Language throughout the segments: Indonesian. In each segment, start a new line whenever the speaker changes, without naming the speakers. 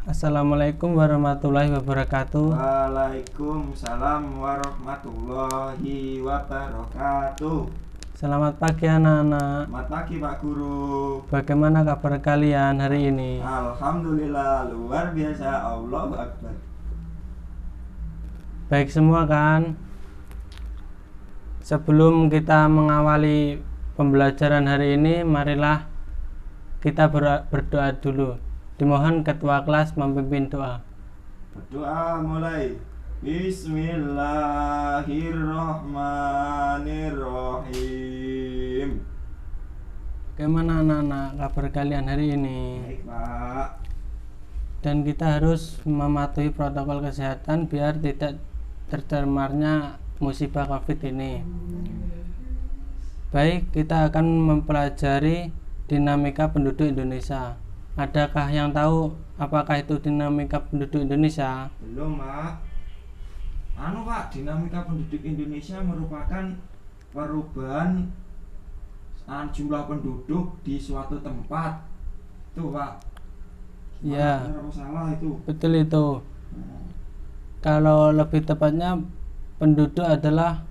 Assalamualaikum warahmatullahi wabarakatuh.
Waalaikumsalam warahmatullahi wabarakatuh.
Selamat pagi anak-anak.
Selamat pagi Pak Guru.
Bagaimana kabar kalian hari ini?
Alhamdulillah luar biasa. Allahu Akbar.
Baik semua kan? Sebelum kita mengawali pembelajaran hari ini, marilah kita berdoa dulu. Dimohon ketua kelas memimpin doa.
Berdoa mulai. Bismillahirrahmanirrahim.
Bagaimana anak-anak kabar kalian hari ini?
Baik Pak.
Dan kita harus mematuhi protokol kesehatan biar tidak tercemarnya musibah COVID ini. Baik, kita akan mempelajari dinamika penduduk Indonesia. Adakah yang tahu apakah itu dinamika penduduk Indonesia?
Belum Pak. Pak, dinamika penduduk Indonesia merupakan perubahan jumlah penduduk di suatu tempat. Itu Pak.
Ya,
Benar apa salah itu?
betul itu. Kalau lebih tepatnya, penduduk adalah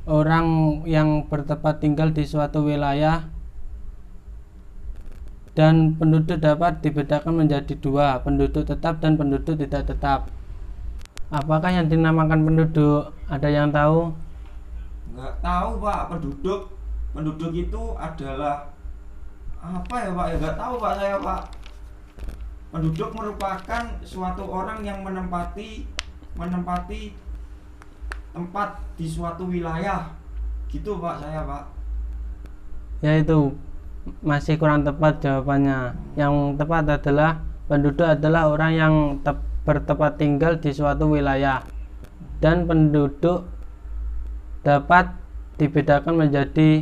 orang yang bertempat tinggal di suatu wilayah, dan penduduk dapat dibedakan menjadi dua, penduduk tetap dan penduduk tidak tetap. Apakah yang dinamakan penduduk? Ada yang tahu?
Nggak tahu Pak. Penduduk itu adalah apa ya Pak? Ya nggak tahu Pak saya Pak. Penduduk merupakan suatu orang yang menempati tempat di suatu wilayah. Gitu Pak saya Pak.
Yaitu masih kurang tepat jawabannya. Yang tepat adalah penduduk adalah orang yang bertempat tinggal di suatu wilayah, dan penduduk dapat dibedakan menjadi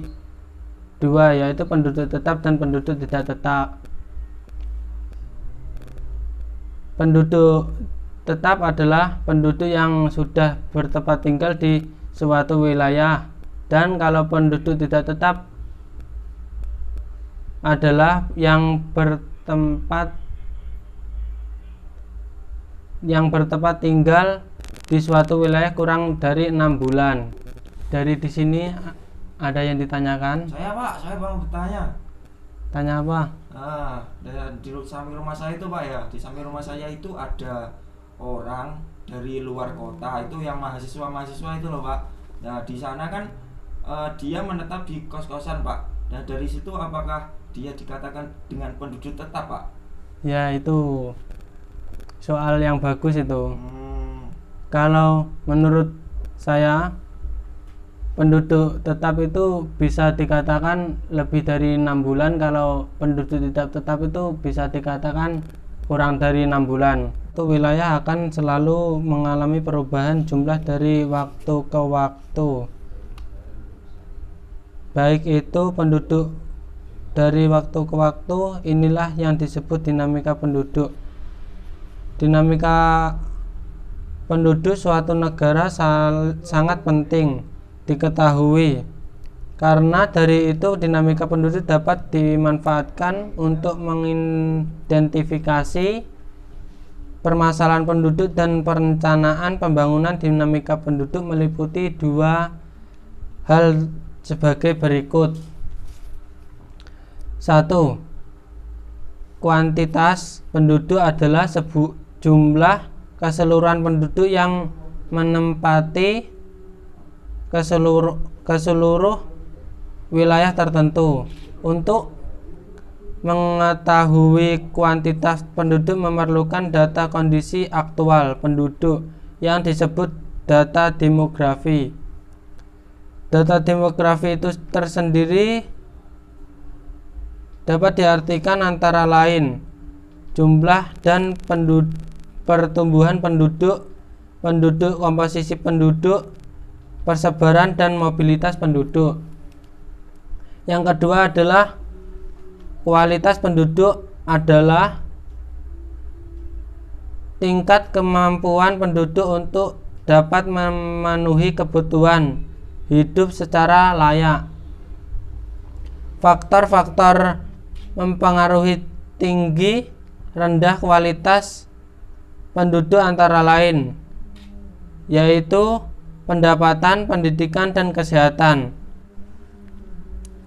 dua, yaitu penduduk tetap dan penduduk tidak tetap. Penduduk tetap adalah penduduk yang sudah bertempat tinggal di suatu wilayah, dan kalau penduduk tidak tetap adalah yang bertempat tinggal di suatu wilayah kurang dari 6 bulan. Dari di sini ada yang ditanyakan?
Saya Pak, saya mau bertanya.
Tanya apa?
Di samping rumah saya itu Pak ya, di samping rumah saya itu ada orang dari luar kota itu yang mahasiswa itu loh Pak. Nah di sana kan dia menetap di kos-kosan Pak. Nah dari situ apakah dia dikatakan dengan penduduk tetap Pak?
Ya, itu soal yang bagus itu. Kalau menurut saya, penduduk tetap itu bisa dikatakan lebih dari 6 bulan. Kalau penduduk tidak tetap itu bisa dikatakan kurang dari 6 bulan. Itu wilayah akan selalu mengalami perubahan jumlah dari waktu ke waktu. Baik itu penduduk dari waktu ke waktu, inilah yang disebut dinamika penduduk. Dinamika penduduk suatu negara sangat penting diketahui, karena dari itu dinamika penduduk dapat dimanfaatkan untuk mengidentifikasi permasalahan penduduk, dan perencanaan pembangunan dinamika penduduk meliputi dua hal sebagai berikut. 1. Kuantitas penduduk adalah jumlah keseluruhan penduduk yang menempati keseluruh wilayah tertentu. Untuk mengetahui kuantitas penduduk memerlukan data kondisi aktual penduduk yang disebut data demografi. Data demografi itu tersendiri dapat diartikan antara lain jumlah dan pertumbuhan penduduk, komposisi penduduk, persebaran dan mobilitas penduduk. Yang kedua adalah kualitas penduduk, adalah tingkat kemampuan penduduk untuk dapat memenuhi kebutuhan hidup secara layak. Faktor-faktor mempengaruhi tinggi rendah kualitas penduduk antara lain, yaitu pendapatan, pendidikan, dan kesehatan.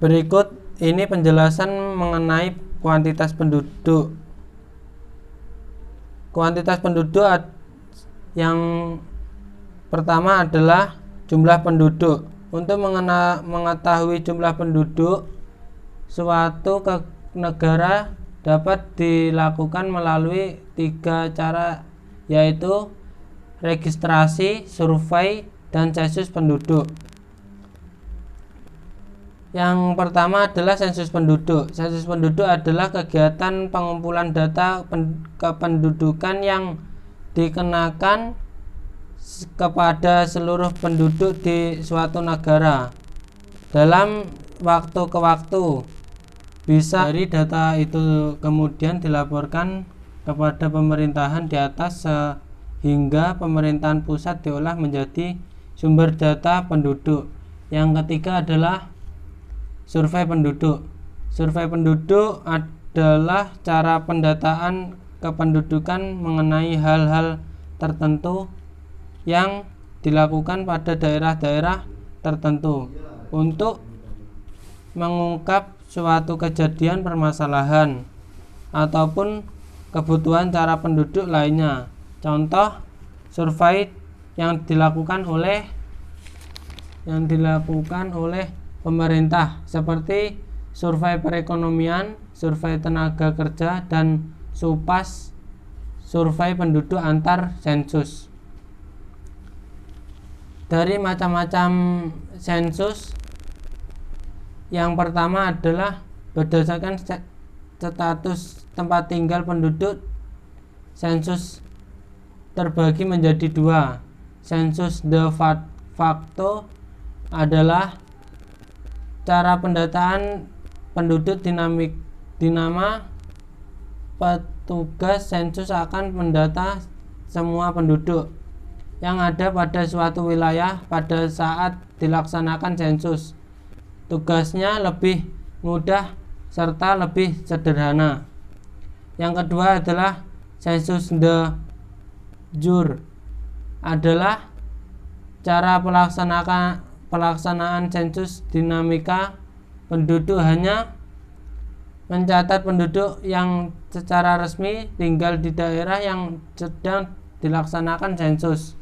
Berikut ini penjelasan mengenai kuantitas penduduk. Kuantitas penduduk yang pertama adalah jumlah penduduk. Untuk mengetahui jumlah penduduk suatu negara dapat dilakukan melalui 3 cara, yaitu registrasi, survei, dan sensus penduduk. Yang pertama adalah sensus penduduk. Sensus penduduk adalah kegiatan pengumpulan data kependudukan yang dikenakan kepada seluruh penduduk di suatu negara dalam waktu ke waktu. Bisa dari data itu kemudian dilaporkan kepada pemerintahan di atas sehingga pemerintahan pusat diolah menjadi sumber data penduduk. Yang ketiga adalah survei penduduk. Survei penduduk adalah cara pendataan kependudukan mengenai hal-hal tertentu yang dilakukan pada daerah-daerah tertentu untuk mengungkap suatu kejadian, permasalahan, ataupun kebutuhan cara penduduk lainnya. Contoh survei yang dilakukan oleh pemerintah seperti survei perekonomian, survei tenaga kerja, dan SUPAS, survei penduduk antar sensus. Dari macam-macam sensus, yang pertama adalah berdasarkan status tempat tinggal penduduk. Sensus terbagi menjadi 2. Sensus de facto adalah cara pendataan penduduk dinama petugas sensus akan mendata semua penduduk yang ada pada suatu wilayah pada saat dilaksanakan sensus. Tugasnya lebih mudah serta lebih sederhana. Yang kedua adalah sensus de jure, adalah cara pelaksanaan sensus dinamika penduduk, hanya mencatat penduduk yang secara resmi tinggal di daerah yang sedang dilaksanakan sensus.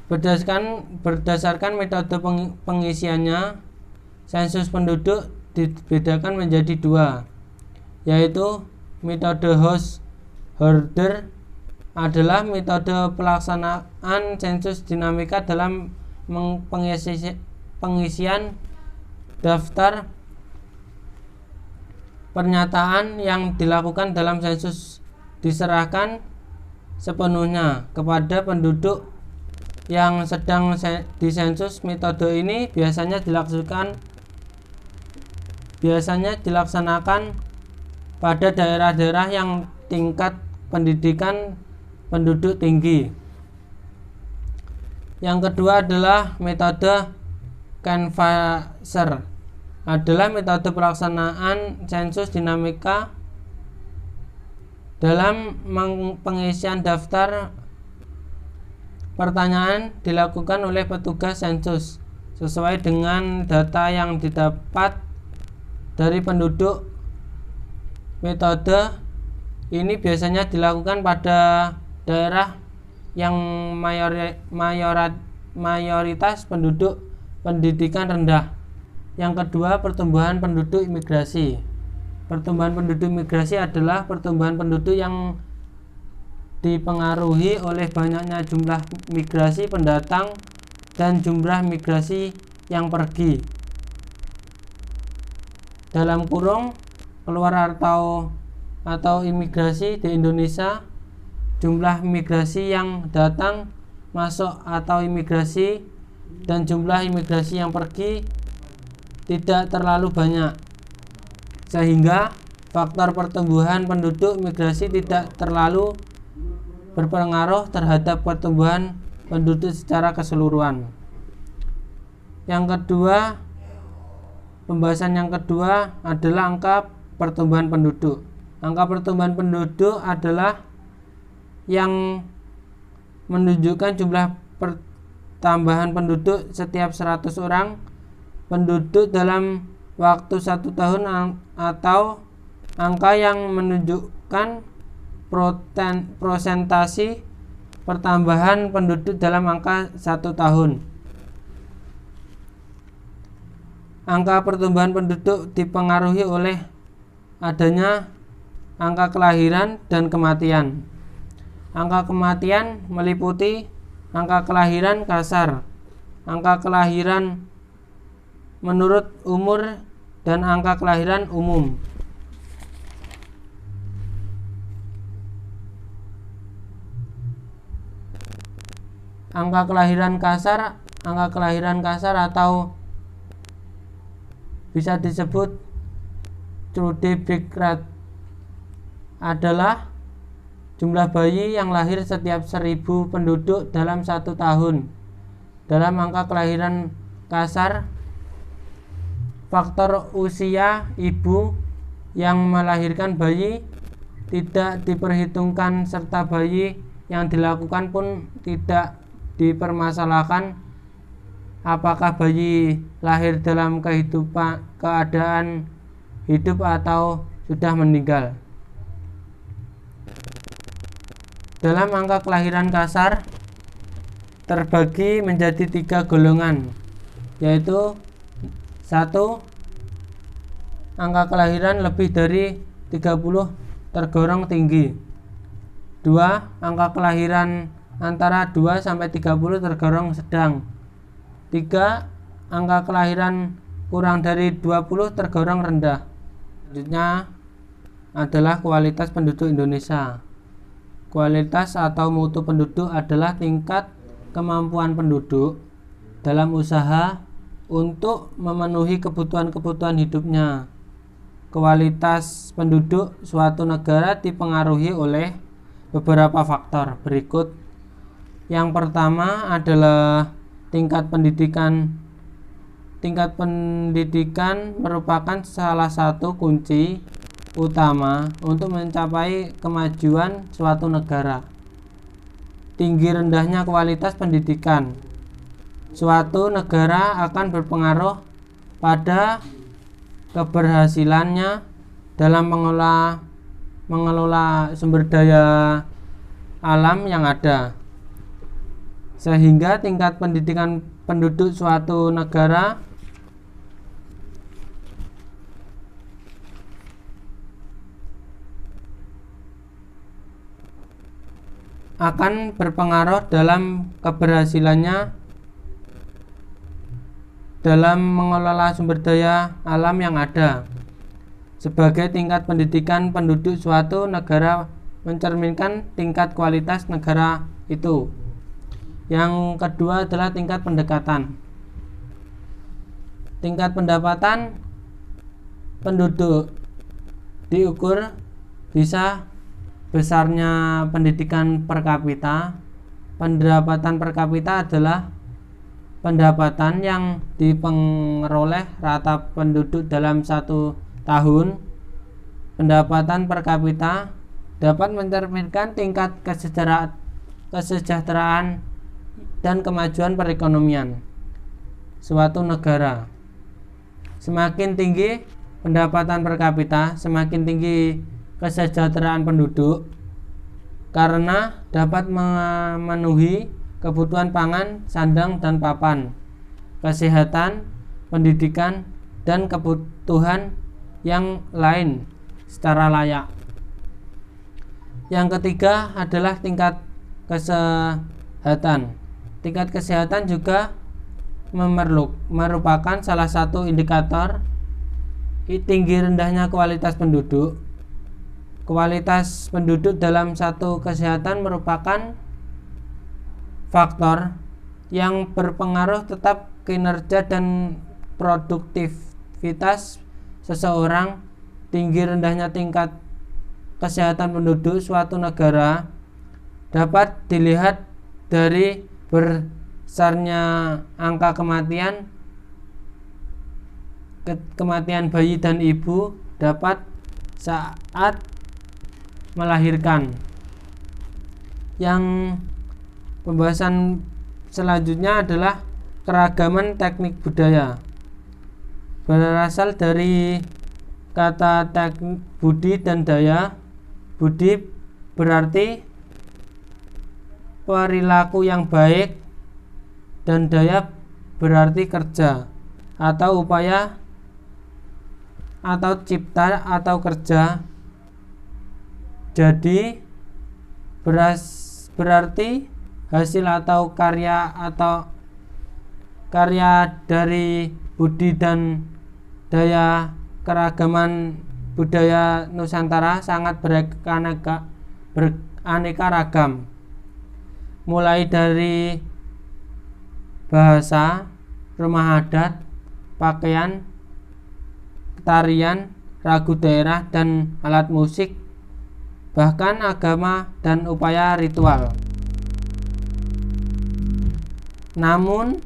Berdasarkan metode pengisiannya, sensus penduduk dibedakan menjadi 2, yaitu metode Host-Hoarder adalah metode pelaksanaan sensus dinamika dalam pengisian daftar pernyataan yang dilakukan dalam sensus diserahkan sepenuhnya kepada penduduk yang sedang disensus. Metode ini biasanya dilaksanakan pada daerah-daerah yang tingkat pendidikan penduduk tinggi. Yang kedua adalah metode Canvasser, adalah metode pelaksanaan sensus dinamika dalam pengisian daftar pertanyaan dilakukan oleh petugas sensus sesuai dengan data yang didapat dari penduduk. Metode ini biasanya dilakukan pada daerah yang mayoritas penduduk pendidikan rendah. Yang kedua, pertumbuhan penduduk imigrasi. Pertumbuhan penduduk imigrasi adalah pertumbuhan penduduk yang dipengaruhi oleh banyaknya jumlah migrasi pendatang dan jumlah migrasi yang pergi. Dalam kurung keluar atau imigrasi di Indonesia, jumlah migrasi yang datang, masuk atau imigrasi, dan jumlah imigrasi yang pergi tidak terlalu banyak, sehingga faktor pertumbuhan penduduk migrasi tidak terlalu berpengaruh terhadap pertumbuhan penduduk secara keseluruhan. Pembahasan yang kedua adalah angka pertumbuhan penduduk. Angka pertumbuhan penduduk adalah yang menunjukkan jumlah pertambahan penduduk setiap 100 orang penduduk dalam waktu 1 tahun, atau angka yang menunjukkan prosentasi pertambahan penduduk dalam angka 1 tahun. Angka pertumbuhan penduduk dipengaruhi oleh adanya angka kelahiran dan kematian. Angka kematian meliputi angka kelahiran kasar, angka kelahiran menurut umur, dan angka kelahiran umum. Angka kelahiran kasar atau bisa disebut Trude Birth Rate adalah jumlah bayi yang lahir setiap 1000 penduduk dalam 1 tahun. Dalam angka kelahiran kasar, faktor usia ibu yang melahirkan bayi tidak diperhitungkan, serta bayi yang dilakukan pun tidak dipermasalahkan, apakah bayi lahir dalam keadaan hidup atau sudah meninggal. Dalam angka kelahiran kasar terbagi menjadi 3 golongan, yaitu 1. Angka kelahiran lebih dari 30 tergolong tinggi. 2. Angka kelahiran antara 2 sampai 30 tergolong sedang. 3. Angka kelahiran kurang dari 20 tergolong rendah. Selanjutnya adalah kualitas penduduk Indonesia. Kualitas atau mutu penduduk adalah tingkat kemampuan penduduk dalam usaha untuk memenuhi kebutuhan-kebutuhan hidupnya. Kualitas penduduk suatu negara dipengaruhi oleh beberapa faktor berikut. Yang pertama adalah tingkat pendidikan. Tingkat pendidikan merupakan salah satu kunci utama untuk mencapai kemajuan suatu negara. Tinggi rendahnya kualitas pendidikan suatu negara akan berpengaruh pada keberhasilannya dalam mengelola sumber daya alam yang ada, sehingga tingkat pendidikan penduduk suatu negara akan berpengaruh dalam keberhasilannya dalam mengelola sumber daya alam yang ada. Sebagai tingkat pendidikan penduduk suatu negara mencerminkan tingkat kualitas negara itu. Yang kedua adalah tingkat pendekatan. Tingkat pendapatan penduduk diukur bisa besarnya pendidikan per kapita. Pendapatan per kapita adalah pendapatan yang diperoleh rata penduduk dalam 1 tahun. Pendapatan per kapita dapat mencerminkan tingkat kesejahteraan dan kemajuan perekonomian suatu negara. Semakin tinggi pendapatan per kapita, semakin tinggi kesejahteraan penduduk, karena dapat memenuhi kebutuhan pangan, sandang dan papan, kesehatan, pendidikan, dan kebutuhan yang lain secara layak. Yang ketiga adalah tingkat kesehatan. Tingkat kesehatan juga merupakan salah satu indikator tinggi rendahnya kualitas penduduk. Kualitas penduduk dalam satu kesehatan merupakan faktor yang berpengaruh tetap kinerja dan produktivitas seseorang. Tinggi rendahnya tingkat kesehatan penduduk suatu negara dapat dilihat dari besarnya angka kematian bayi dan ibu dapat saat melahirkan. Yang pembahasan selanjutnya adalah keragaman teknik budaya. Berasal dari kata teknik budi dan daya. Budi berarti perilaku yang baik, dan daya berarti kerja atau upaya atau cipta atau kerja. Jadi berarti hasil atau karya dari budi dan daya. Keragaman budaya Nusantara sangat beraneka ragam, mulai dari bahasa, rumah adat, pakaian, tarian, lagu daerah, dan alat musik, bahkan agama dan upaya ritual. Namun,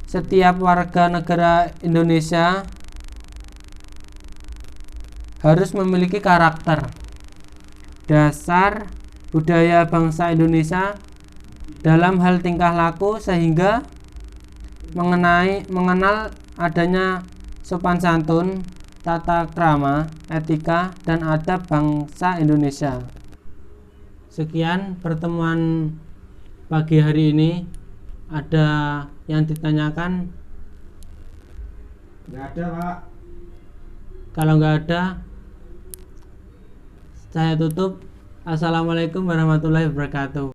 setiap warga negara Indonesia harus memiliki karakter dasar budaya bangsa Indonesia dalam hal tingkah laku, sehingga mengenal adanya sopan santun, tata krama, etika, dan adab bangsa Indonesia. Sekian pertemuan pagi hari ini. Ada yang ditanyakan?
Nggak ada, Pak.
Kalau nggak ada, saya tutup. Assalamualaikum warahmatullahi wabarakatuh.